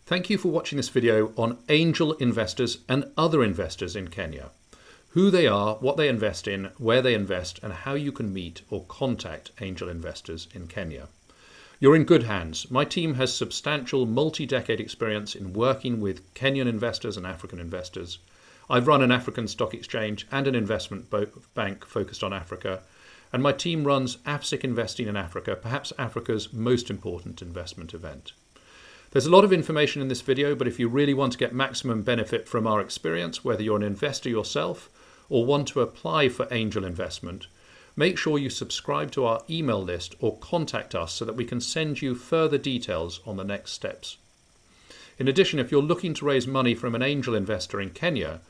Thank you for watching this video on angel investors and other investors in Kenya. Who they are, what they invest in, where they invest, and how you can meet or contact angel investors in Kenya. You're in good hands. My team has substantial multi-decade experience in working with Kenyan investors and African investors. I've run an African stock exchange and an investment bank focused on Africa, and my team runs AFSIC Investing in Africa, perhaps Africa's most important investment event. There's a lot of information in this video, but if you really want to get maximum benefit from our experience, whether you're an investor yourself or want to apply for angel investment, make sure you subscribe to our email list or contact us so that we can send you further details on the next steps. In addition, if you're looking to raise money from an angel investor in Kenya,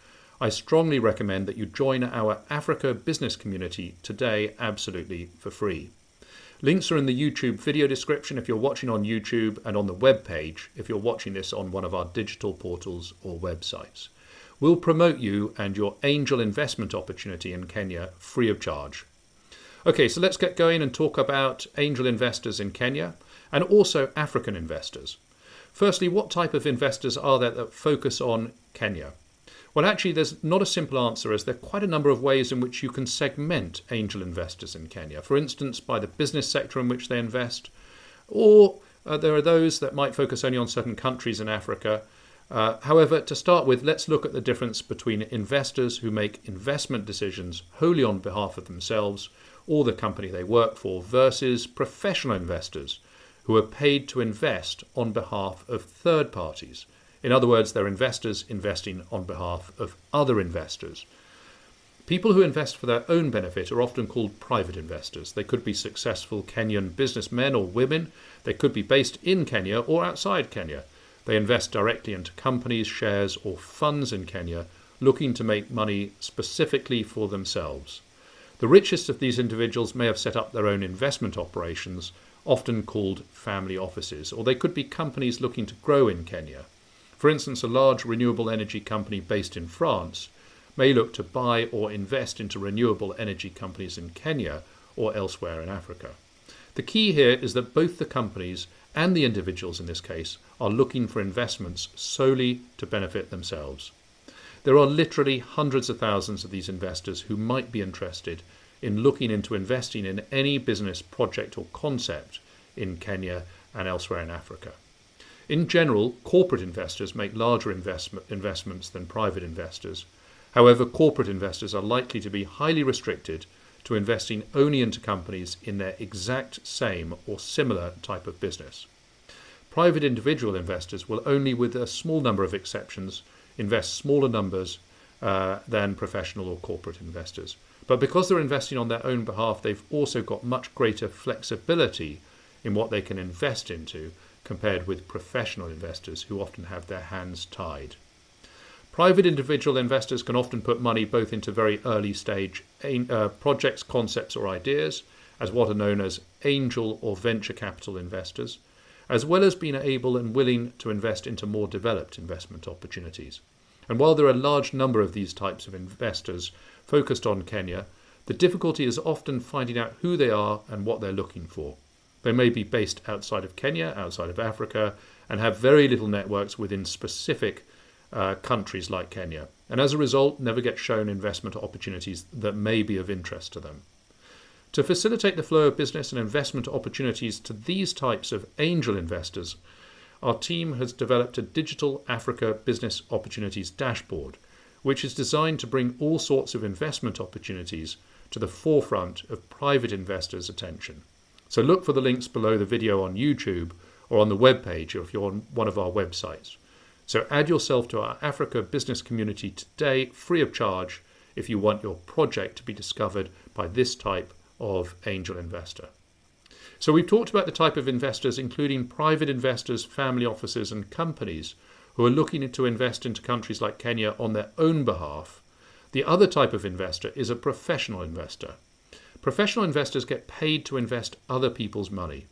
I strongly recommend that you join our Africa business community today absolutely for free. Links are in the YouTube video description if you're watching on YouTube, and on the web page if you're watching this on one of our digital portals or websites. We'll promote you and your angel investment opportunity in Kenya free of charge. Okay, so let's get going and talk about angel investors in Kenya and also African investors. Firstly, what type of investors are there that focus on Kenya? Well, actually, there's not a simple answer, as there are quite a number of ways in which you can segment angel investors in Kenya. For instance, by the business sector in which they invest, or there are those that might focus only on certain countries in Africa. However, to start with, let's look at the difference between investors who make investment decisions wholly on behalf of themselves or the company they work for versus professional investors who are paid to invest on behalf of third parties. In other words, they're investors investing on behalf of other investors. People who invest for their own benefit are often called private investors. They could be successful Kenyan businessmen or women. They could be based in Kenya or outside Kenya. They invest directly into companies, shares, or funds in Kenya, looking to make money specifically for themselves. The richest of these individuals may have set up their own investment operations, often called family offices, or they could be companies looking to grow in Kenya. For instance, a large renewable energy company based in France may look to buy or invest into renewable energy companies in Kenya or elsewhere in Africa. The key here is that both the companies and the individuals in this case are looking for investments solely to benefit themselves. There are literally hundreds of thousands of these investors who might be interested in looking into investing in any business project or concept in Kenya and elsewhere in Africa. In general, corporate investors make larger investments than private investors. However, corporate investors are likely to be highly restricted to investing only into companies in their exact same or similar type of business. Private individual investors will only, with a small number of exceptions, invest smaller numbers than professional or corporate investors. But because they're investing on their own behalf, they've also got much greater flexibility in what they can invest into compared with professional investors who often have their hands tied. Private individual investors can often put money both into very early stage projects, concepts or ideas, as what are known as angel or venture capital investors, as well as being able and willing to invest into more developed investment opportunities. And while there are a large number of these types of investors focused on Kenya, the difficulty is often finding out who they are and what they're looking for. They may be based outside of Kenya, outside of Africa, and have very little networks within specific countries like Kenya, and as a result never get shown investment opportunities that may be of interest to them. To facilitate the flow of business and investment opportunities to these types of angel investors, our team has developed a digital Africa business opportunities dashboard, which is designed to bring all sorts of investment opportunities to the forefront of private investors' attention. So look for the links below the video on YouTube or on the web page if you're on one of our websites. So add yourself to our Africa business community today free of charge if you want your project to be discovered by this type of angel investor. So we've talked about the type of investors, including private investors, family offices and companies who are looking to invest into countries like Kenya on their own behalf. The other type of investor is a professional investor. Professional investors get paid to invest other people's money.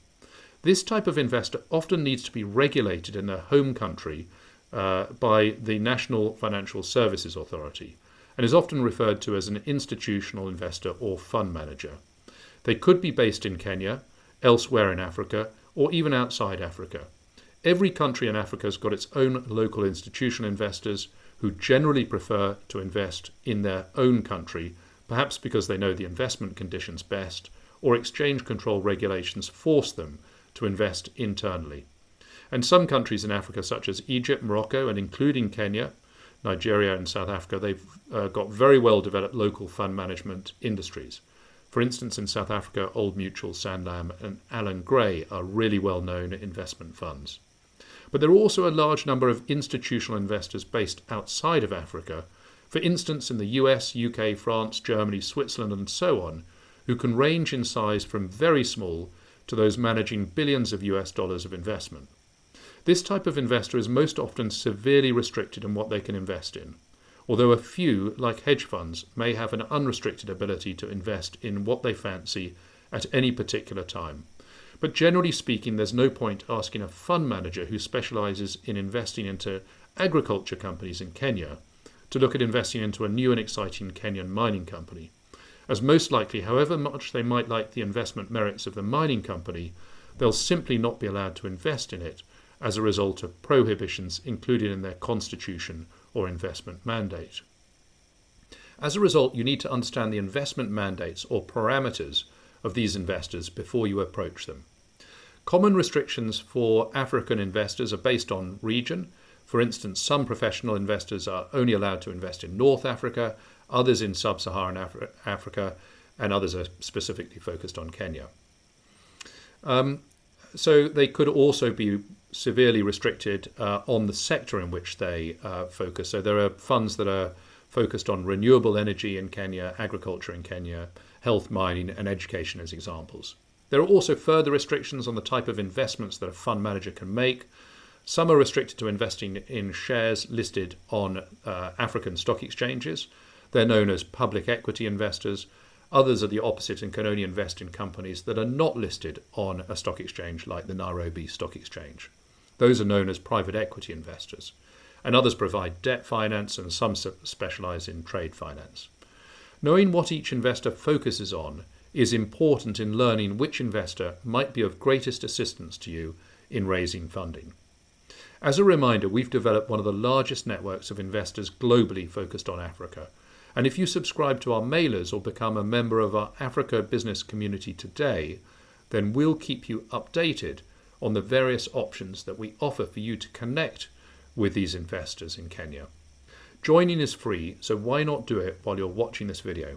This type of investor often needs to be regulated in their home country by the National Financial Services Authority and is often referred to as an institutional investor or fund manager. They could be based in Kenya, elsewhere in Africa, or even outside Africa. Every country in Africa has got its own local institutional investors who generally prefer to invest in their own country, perhaps because they know the investment conditions best, or exchange control regulations force them to invest internally. And some countries in Africa, such as Egypt, Morocco, and including Kenya, Nigeria and South Africa, they've got very well developed local fund management industries. For instance, in South Africa, Old Mutual, Sanlam and Allan Gray are really well-known investment funds. But there are also a large number of institutional investors based outside of Africa, for instance in the US, UK, France, Germany, Switzerland and so on, who can range in size from very small to those managing billions of US dollars of investment. This type of investor is most often severely restricted in what they can invest in, although a few, like hedge funds, may have an unrestricted ability to invest in what they fancy at any particular time. But generally speaking, there's no point asking a fund manager who specializes in investing into agriculture companies in Kenya to look at investing into a new and exciting Kenyan mining company, as most likely, however much they might like the investment merits of the mining company, they'll simply not be allowed to invest in it as a result of prohibitions included in their constitution or investment mandate. As a result, you need to understand the investment mandates or parameters of these investors before you approach them. Common restrictions for African investors are based on region. For instance, some professional investors are only allowed to invest in North Africa, others in Sub-Saharan Africa, and others are specifically focused on Kenya. So they could also be severely restricted on the sector in which they focus. So there are funds that are focused on renewable energy in Kenya, agriculture in Kenya, health, mining, and education as examples. There are also further restrictions on the type of investments that a fund manager can make. Some are restricted to investing in shares listed on African stock exchanges. They're known as public equity investors. Others are the opposite and can only invest in companies that are not listed on a stock exchange like the Nairobi Stock Exchange. Those are known as private equity investors. And others provide debt finance and some specialize in trade finance. Knowing what each investor focuses on is important in learning which investor might be of greatest assistance to you in raising funding. As a reminder, we've developed one of the largest networks of investors globally focused on Africa. And if you subscribe to our mailers or become a member of our Africa business community today, then we'll keep you updated on the various options that we offer for you to connect with these investors in Kenya. Joining is free, so why not do it while you're watching this video?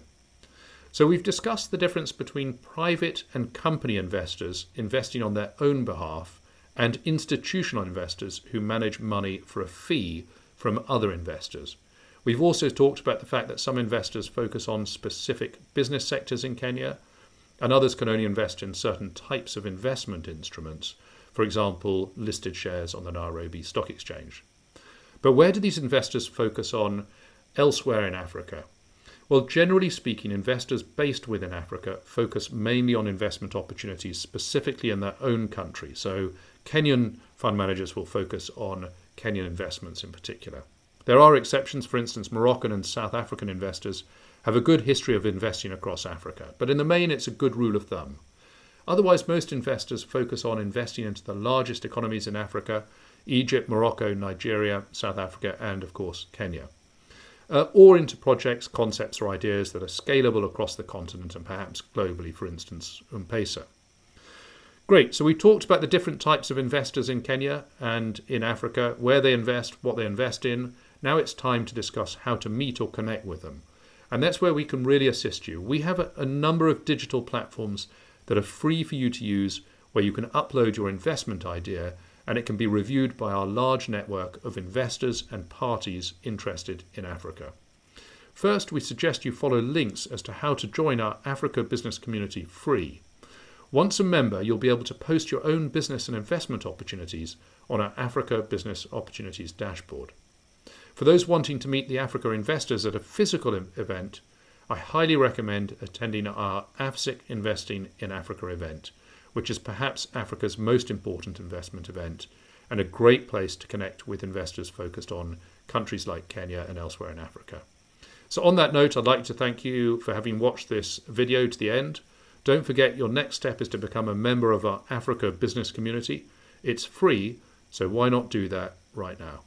So we've discussed the difference between private and company investors investing on their own behalf and institutional investors who manage money for a fee from other investors. We've also talked about the fact that some investors focus on specific business sectors in Kenya, and others can only invest in certain types of investment instruments, for example, listed shares on the Nairobi Stock Exchange. But where do these investors focus on elsewhere in Africa? Well, generally speaking, investors based within Africa focus mainly on investment opportunities specifically in their own country. So Kenyan fund managers will focus on Kenyan investments in particular. There are exceptions. For instance, Moroccan and South African investors have a good history of investing across Africa, but in the main it's a good rule of thumb. Otherwise, most investors focus on investing into the largest economies in Africa: Egypt, Morocco, Nigeria, South Africa, and of course Kenya. Or into projects, concepts or ideas that are scalable across the continent and perhaps globally, for instance, M-Pesa. Great, so we talked about the different types of investors in Kenya and in Africa, where they invest, what they invest in. Now it's time to discuss how to meet or connect with them. And that's where we can really assist you. We have a number of digital platforms that are free for you to use, where you can upload your investment idea and it can be reviewed by our large network of investors and parties interested in Africa. First, we suggest you follow links as to how to join our Africa business community free. Once a member, you'll be able to post your own business and investment opportunities on our Africa Business Opportunities dashboard. For those wanting to meet the Africa investors at a physical event, I highly recommend attending our AFSIC Investing in Africa event, which is perhaps Africa's most important investment event and a great place to connect with investors focused on countries like Kenya and elsewhere in Africa. So on that note, I'd like to thank you for having watched this video to the end. Don't forget, your next step is to become a member of our Africa business community. It's free, So why not do that right now?